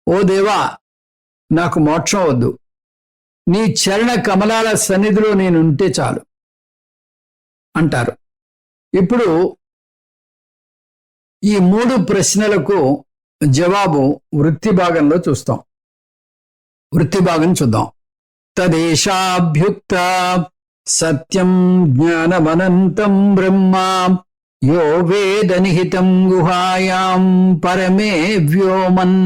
ఓ దేవా, నాకు మోక్షం వద్దు, నీ చరణ కమలాల సన్నిధిలో నేనుంటే చాలు అంటారు. ఇప్పుడు ఈ 3 ప్రశ్నలకు జవాబు వృత్తి భాగంలో చూస్తాం. వృత్తి భాగం చూద్దాం. తదేశాభ్యుక్త సత్యం జ్ఞానమనంతం బ్రహ్మ యో వేద నిహితం గుహాయాం పరమే వ్యోమన్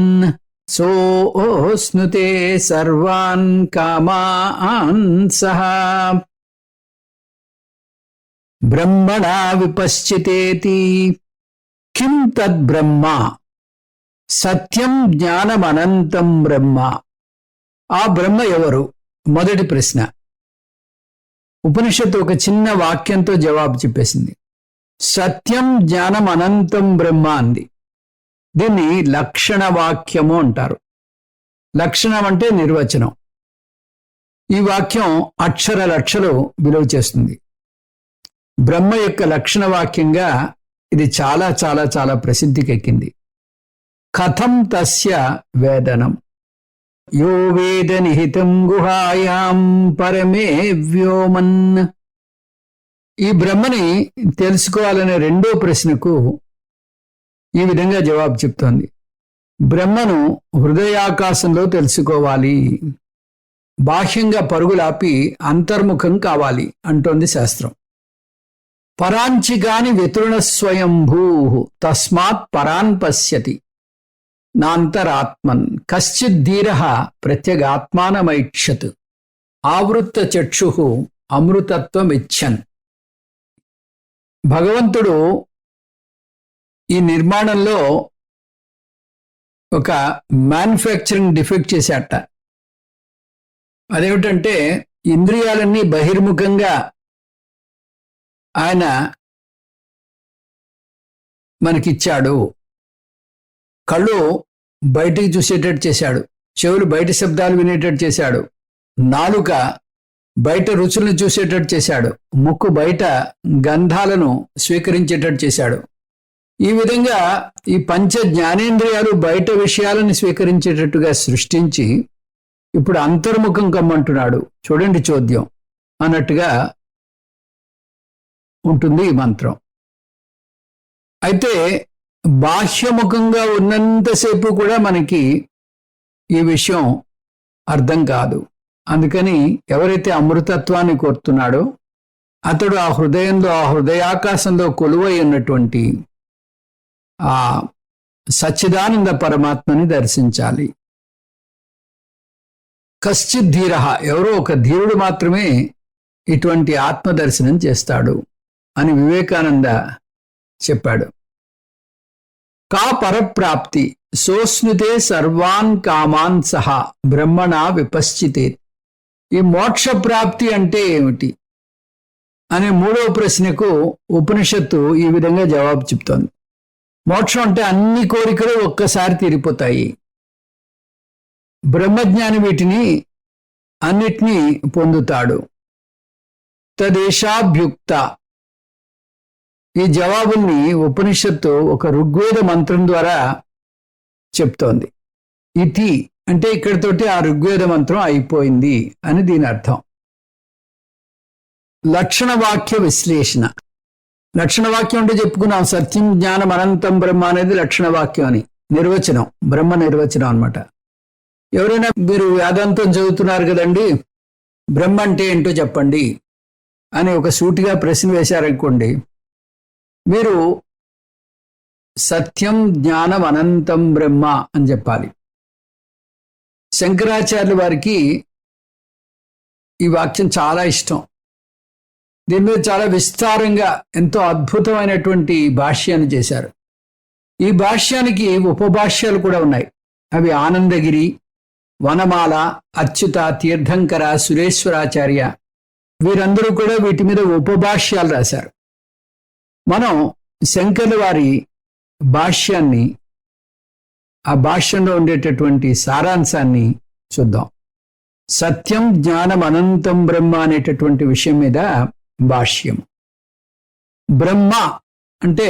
సోస్నుతే సర్వాన్ కామాన్ సహా బ్రహ్మణా విపశ్చితేతి. కిం తద్బ్రహ్మ, సత్యం జ్ఞానమనంతం బ్రహ్మ, ఆ బ్రహ్మ ఎవరు? మొదటి ప్రశ్న. ఉపనిషత్తు ఒక చిన్న వాక్యంతో జవాబు చెప్పేసింది. సత్యం జ్ఞానం అనంతం బ్రహ్మ అంది. దీన్ని లక్షణ వాక్యము అంటారు. లక్షణం అంటే నిర్వచనం. ఈ వాక్యం అక్షర లక్షలు విలువ చేస్తుంది. బ్రహ్మ యొక్క లక్షణ వాక్యంగా ఇది చాలా చాలా చాలా ప్రసిద్ధికెక్కింది. కథం తస్య వేదనం యో వేద నిహితం గుహాయాం పరమే వ్యోమన్. ఈ బ్రహ్మని తెలుసుకోవాలనే రెండో ప్రశ్నకు ఈ విధంగా జవాబు చెప్తోంది. బ్రహ్మను హృదయాకాశంలో తెలుసుకోవాలి, బాహ్యంగా పరుగులాపి అంతర్ముఖం కావాలి అంటోంది శాస్త్రం. పరాంచిగాని వ్యతృణ స్వయంభూ తస్మాత్ పరాన్ పశ్యతి నాంతరాత్మన్ కశ్చిద్ధీర ప్రత్యగాత్మానమైక్షత్ ఆవృత్త చక్షు అమృతత్వమిచ్చన్. భగవంతుడు ఈ నిర్మాణంలో ఒక మ్యానుఫ్యాక్చరింగ్ డిఫెక్ట్ చేశాట. అదేమిటంటే ఇంద్రియాలన్నీ బహిర్ముఖంగా ఆయన మనకిచ్చాడు. కళ్ళు బయటికి చూసేటట్టు చేశాడు, చెవులు బయట శబ్దాలు వినేటట్టు చేశాడు, నాలుక బయట రుచులను చూసేటట్టు చేశాడు, ముక్కు బయట గంధాలను స్వీకరించేటట్టు చేశాడు. ఈ విధంగా ఈ పంచ జ్ఞానేంద్రియాలు బయట విషయాలను స్వీకరించేటట్టుగా సృష్టించి ఇప్పుడు అంతర్ముఖం కమ్మంటున్నాడు. చూడండి చోద్యం అన్నట్టుగా ఉంటుంది ఈ మంత్రం. అయితే బాహ్యముఖంగా ఉన్నంతసేపు కూడా మనకి ఈ విషయం అర్థం కాదు. అందుకని ఎవరైతే అమృతత్వాన్ని కోరుతున్నాడో అతడు ఆ హృదయంలో, ఆ హృదయాకాశంలో కొలువై ఉన్నటువంటి ఆ సచ్చిదానంద పరమాత్మని దర్శించాలి. కశ్చిత్ ధీర, ఎవరో ఒక ధీరుడు మాత్రమే ఇటువంటి ఆత్మదర్శనం చేస్తాడు అని వివేకానంద చెప్పాడు. కా పరప్రాప్తి సోస్నుతే సర్వాన్ కామాన్ సహా బ్రహ్మణ విపశ్చితే. ఈ మోక్ష ప్రాప్తి అంటే ఏమిటి అనే మూడవ ప్రశ్నకు ఉపనిషత్తు ఈ విధంగా జవాబు చెప్తోంది. మోక్షం అంటే అన్ని కోరికలు ఒక్కసారి తీరిపోతాయి. బ్రహ్మజ్ఞాని వీటిని అన్నిటినీ పొందుతాడు. తదేశాభ్యుక్త. ఈ జవాబుల్ని ఉపనిషత్తు ఒక ఋగ్వేద మంత్రం ద్వారా చెప్తోంది. ఇతి అంటే ఇక్కడితోటి ఆ ఋగ్వేద మంత్రం అయిపోయింది అని దీని అర్థం. లక్షణ వాక్య విశ్లేషణ. లక్షణ వాక్యం అంటే చెప్పుకున్నాం, సత్యం జ్ఞానం అనంతం బ్రహ్మ అనేది లక్షణ వాక్యం అని నిర్వచనం, బ్రహ్మ నిర్వచనం అన్నమాట. ఎవరైనా మీరు వేదాంతం చదువుతున్నారు కదండి, బ్రహ్మ అంటే ఏంటో చెప్పండి అని ఒక సూటిగా ప్రశ్న వేశారనుకోండి, మీరు సత్యం జ్ఞానం అనంతం బ్రహ్మ అని చెప్పాలి. శంకరాచార్యుల వారికి ఈ వాక్యం చాలా ఇష్టం. దీని మీద చాలా విస్తారంగా ఎంతో అద్భుతమైనటువంటి భాష్యాన్ని చేశారు. ఈ భాష్యానికి ఉపభాష్యాలు కూడా ఉన్నాయి. అవి ఆనందగిరి, వనమాల, అచ్యుత, తీర్థంకర, సురేశ్వరాచార్య వీరందరూ కూడా వీటి మీద ఉపభాష్యాలు రాశారు. మనం శంకర్ల వారి భాష్యాన్ని, ఆ భాష్యంలో ఉండేటటువంటి సారాంశాన్ని చూద్దాం. సత్యం జ్ఞానం అనంతం బ్రహ్మ అనేటటువంటి విషయం మీద భాష్యం. బ్రహ్మ అంటే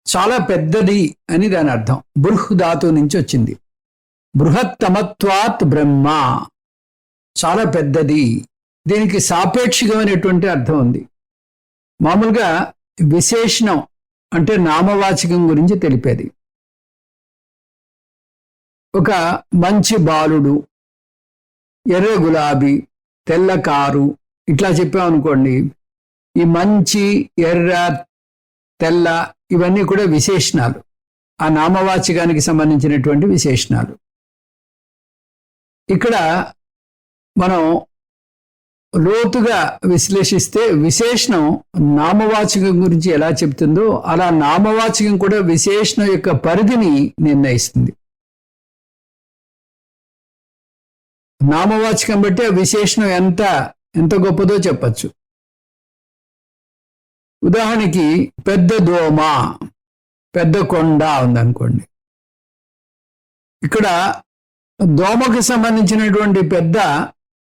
చాలా పెద్దది అని దాని అర్థం. బృహ్ ధాతువు నుంచి వచ్చింది. బృహత్తమత్వాత్ బ్రహ్మ, చాలా పెద్దది. దీనికి సాపేక్షికమైనటువంటి అర్థం ఉంది. మామూలుగా విశేషణం అంటే నామవాచకం గురించి తెలిపేది. ఒక మంచి బాలుడు, ఎర్ర గులాబీ, తెల్ల కారు ఇట్లా చెప్పామనుకోండి, ఈ మంచి, ఎర్ర, తెల్ల ఇవన్నీ కూడా విశేషణాలు, ఆ నామవాచకానికి సంబంధించినటువంటి విశేషణాలు. ఇక్కడ మనం లోతుగా విశ్లేషిస్తే విశేషణం నామవాచకం గురించి ఎలా చెప్తుందో అలా నామవాచకం కూడా విశేషణం యొక్క పరిధిని నిర్ణయిస్తుంది. నామవాచకం బట్టి ఆ విశేషణం ఎంత గొప్పదో చెప్పచ్చు. ఉదాహరణకి పెద్ద దోమ, పెద్ద కొండ ఉందనుకోండి. ఇక్కడ దోమకి సంబంధించినటువంటి పెద్ద,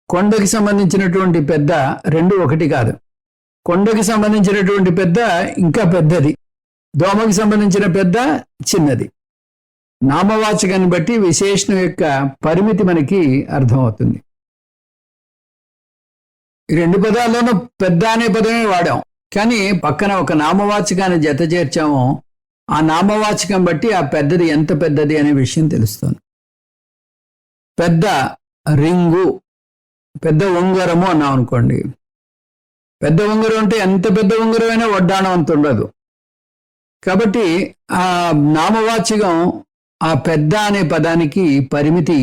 కొండకి సంబంధించినటువంటి పెద్ద రెండు ఒకటి కాదు. కొండకి సంబంధించినటువంటి పెద్ద ఇంకా పెద్దది, దోమకి సంబంధించిన పెద్ద చిన్నది. నామవాచకాన్ని బట్టి విశేషణం యొక్క పరిమితి మనకి అర్థమవుతుంది. ఈ రెండు పదాల్లోనూ పెద్ద అనే పదమే వాడాం, కానీ పక్కన ఒక నామవాచకాన్ని జత చేర్చామో ఆ నామవాచకం బట్టి ఆ పెద్దది ఎంత పెద్దది అనే విషయం తెలుస్తుంది. పెద్ద రింగు, పెద్ద ఉంగరము అన్నాం అనుకోండి. పెద్ద ఉంగరం అంటే ఎంత పెద్ద ఉంగరం అయినా వడ్డాణం అంత ఉండదు. కాబట్టి ఆ నామవాచకం ఆ పెద్ద అనే పదానికి పరిమితి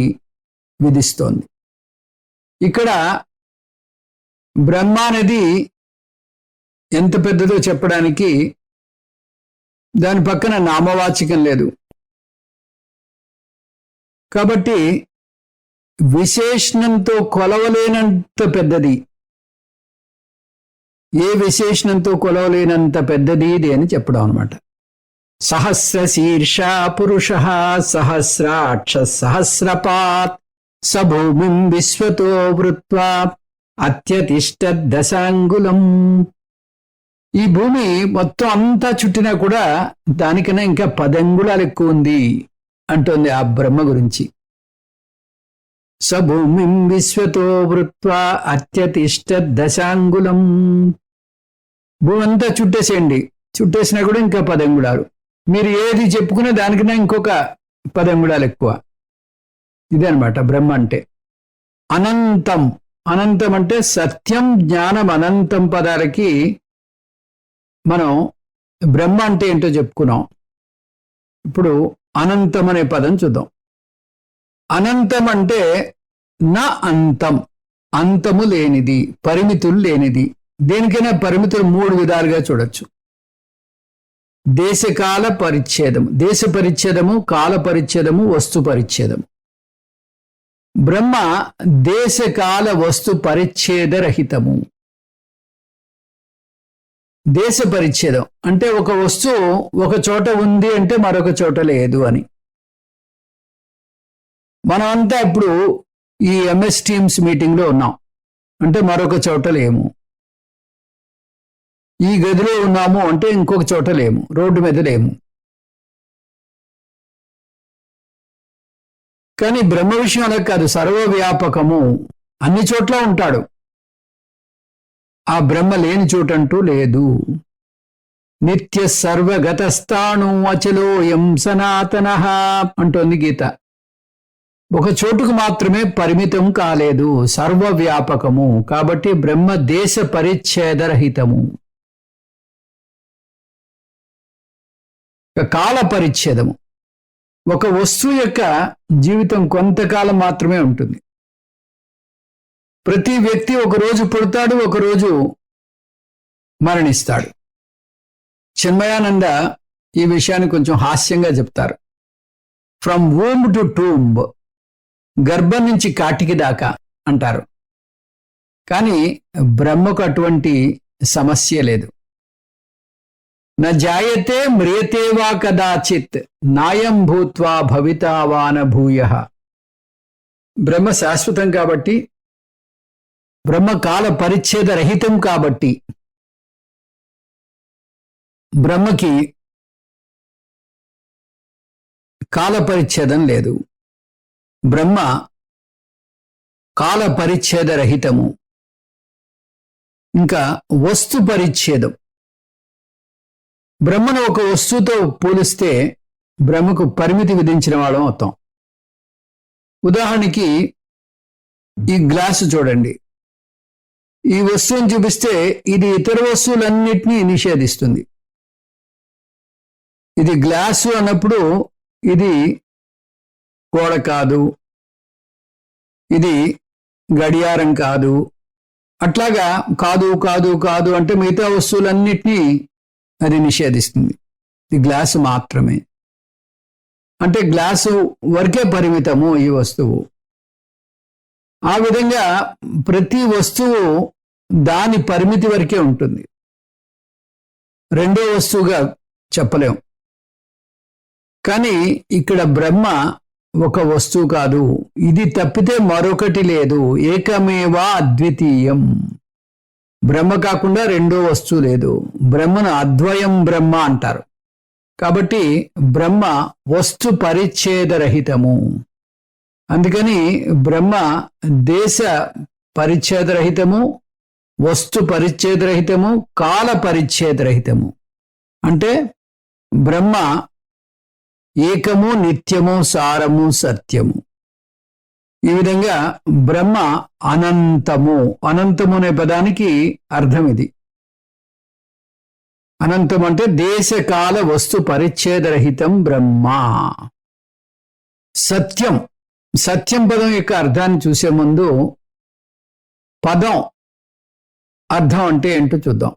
విధిస్తోంది. ఇక్కడ బ్రహ్మ అనేది ఎంత పెద్దదో చెప్పడానికి దాని పక్కన నామవాచకం లేదు. కాబట్టి విశేషణంతో కొలవలేనంత పెద్దది, ఏ విశేషణంతో కొలవలేనంత పెద్దది ఇది అని చెప్పడం అనమాట. సహస్ర శీర్ష పురుష సహస్రాక్ష సహస్రపాత్ సభూమిం విశ్వతో వృత్వా అత్యతిష్ట దశాంగులం. ఈ భూమి మొత్తం అంతా చుట్టినా కూడా దానికన్నా ఇంకా 10 అంగుళాలు ఎక్కువ ఉంది అంటోంది ఆ బ్రహ్మ గురించి. సభూమిం విశ్వతో వృత్వా అత్యతిష్ట దశాంగులం. భూమి అంతా చుట్టేసేయండి, చుట్టేసినా కూడా ఇంకా 10 అంగుళాలు. మీరు ఏది చెప్పుకునే దానికన్నా ఇంకొక 10 అంగుళాలు ఎక్కువ. ఇదనమాట బ్రహ్మ అంటే. అనంతం, అనంతం అంటే సత్యం జ్ఞానం అనంతం పదాలకి మనం బ్రహ్మ అంటే ఏంటో చెప్పుకున్నాం. ఇప్పుడు అనంతం అనే పదం చూద్దాం. అనంతం అంటే నా అంతం, అంతము లేనిది, పరిమితులు లేనిది. దేనికైనా పరిమితులు 3 విధాలుగా చూడొచ్చు. దేశకాల పరిచ్ఛేదము, దేశ పరిచ్ఛేదము, కాల పరిచ్ఛేదము, వస్తు పరిచ్ఛేదము. బ్రహ్మ దేశకాల వస్తు పరిచ్ఛేదరహితము. దేశ పరిచ్ఛేదం అంటే ఒక వస్తువు ఒక చోట ఉంది అంటే మరొక చోట లేదు అని. మనమంతా ఇప్పుడు ఈ MS టీమ్స్ మీటింగ్లో ఉన్నాం అంటే మరొక చోట లేము. ఈ గదిలో ఉన్నాము అంటే ఇంకొక చోట లేము, రోడ్డు మీద లేము. కానీ బ్రహ్మ విషయం అలా కాదు, సర్వవ్యాపకము, అన్ని చోట్ల ఉంటాడు. ఆ బ్రహ్మ లేని చోటంటూ లేదు. నిత్య సర్వగతస్థాణు అచలోయం సనాతనః అంటోంది గీత. ఒక చోటుకు మాత్రమే పరిమితం కాలేదు, సర్వవ్యాపకము. కాబట్టి బ్రహ్మ దేశ పరిచ్ఛేదరహితము. కాల పరిచ్ఛేదము, ఒక వస్తువు యొక్క జీవితం కొంతకాలం మాత్రమే ఉంటుంది. ప్రతి వ్యక్తి ఒకరోజు పుడతాడు, ఒకరోజు మరణిస్తాడు. చిన్మయానంద ఈ విషయాన్ని కొంచెం హాస్యంగా చెప్తారు. ఫ్రమ్ వూమ్ టు టూంబ్, గర్భం నుంచి కాటికి దాకా అంటారు. కానీ బ్రహ్మకు అటువంటి సమస్య లేదు. న జాయతే మ్రియతే వా కదాచిత్ నాయం భూత్వా భవితా వా న భూయః. బ్రహ్మ శాశ్వతం కాబట్టి, బ్రహ్మ కాల పరిచ్ఛేద రహితం కాబట్టి బ్రహ్మకి కాల పరిచ్ఛేదం లేదు. బ్రహ్మ కాల పరిచ్ఛేద రహితము. ఇంకా వస్తు పరిచ్ఛేదం, బ్రహ్మను ఒక వస్తువుతో పోలిస్తే బ్రహ్మకు పరిమితి విధించిన వాళ్ళం అవుతాం. ఉదాహరణకి ఈ గ్లాసు చూడండి. ఈ వస్తువుని చూపిస్తే ఇది ఇతర వస్తువులన్నిటినీ నిషేధిస్తుంది. ఇది గ్లాసు అన్నప్పుడు ఇది గోడ కాదు, ఇది గడియారం కాదు, అట్లాగా కాదు కాదు కాదు అంటే మిగతా వస్తువులన్నిటినీ అది నిషేధిస్తుంది. ఇది గ్లాసు మాత్రమే అంటే గ్లాసు వరకే పరిమితము ఈ వస్తువు. ఆ విధంగా ప్రతి వస్తువు దాని పరిమితి వరకే ఉంటుంది, రెండో వస్తువుగా చెప్పలేం. కానీ ఇక్కడ బ్రహ్మ ఒక వస్తువు కాదు, ఇది తప్పితే మరొకటి లేదు. ఏకమేవా అద్వితీయం, బ్రహ్మ కాకుండా రెండో వస్తువు లేదు. బ్రహ్మను అద్వయం బ్రహ్మ అంటారు. కాబట్టి బ్రహ్మ వస్తు పరిచ్ఛేదరహితము. అందుకని బ్రహ్మ దేశ పరిచ్ఛేదరహితము, వస్తు పరిచ్ఛేదరహితము, కాల పరిచ్ఛేదరహితము. అంటే బ్రహ్మ ఏకము, నిత్యము, సారము, సత్యము. ఈ విధంగా బ్రహ్మ అనంతము. అనంతము అనే పదానికి అర్థం ఇది. అనంతం అంటే దేశకాల వస్తు పరిచ్ఛేదరహితం బ్రహ్మ. సత్యం, సత్యం పదం యొక్క అర్థాన్ని చూసే ముందు పదం అర్థం అంటే ఏంటో చూద్దాం.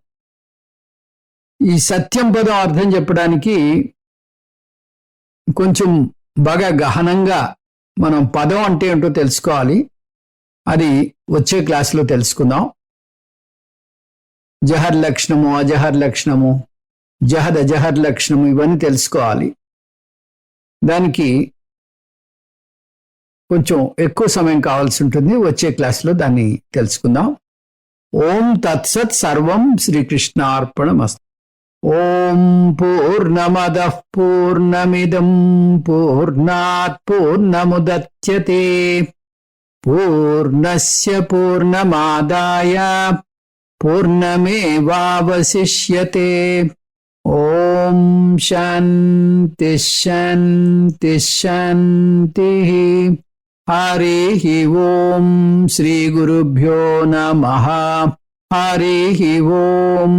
ఈ సత్యం పదం అర్థం చెప్పడానికి కొంచెం బాగా గహనంగా మనం పదం అంటే ఏంటో తెలుసుకోవాలి. అది వచ్చే క్లాసులో తెలుసుకుందాం. జహర్ లక్షణము, అజహర్ లక్షణము, జహద్ అజహర్ లక్షణము, ఇవన్నీ తెలుసుకోవాలి. దానికి కొంచెం ఎక్కువ సమయం కావాల్సి ఉంటుంది. వచ్చే క్లాసులో దాన్ని తెలుసుకుందాం. ఓం తత్సత్. సర్వం శ్రీకృష్ణార్పణమస్తు. ఓం పూర్ణమదః పూర్ణమిదం పూర్ణాత్ పూర్ణముదచ్యతే పూర్ణస్య పూర్ణమాదాయ పూర్ణమేవావశిష్యతే. ఓం శాంతి శాంతి శాంతి. హరి ఓం. శ్రీ గురుభ్యో నమః. హరి ఓం.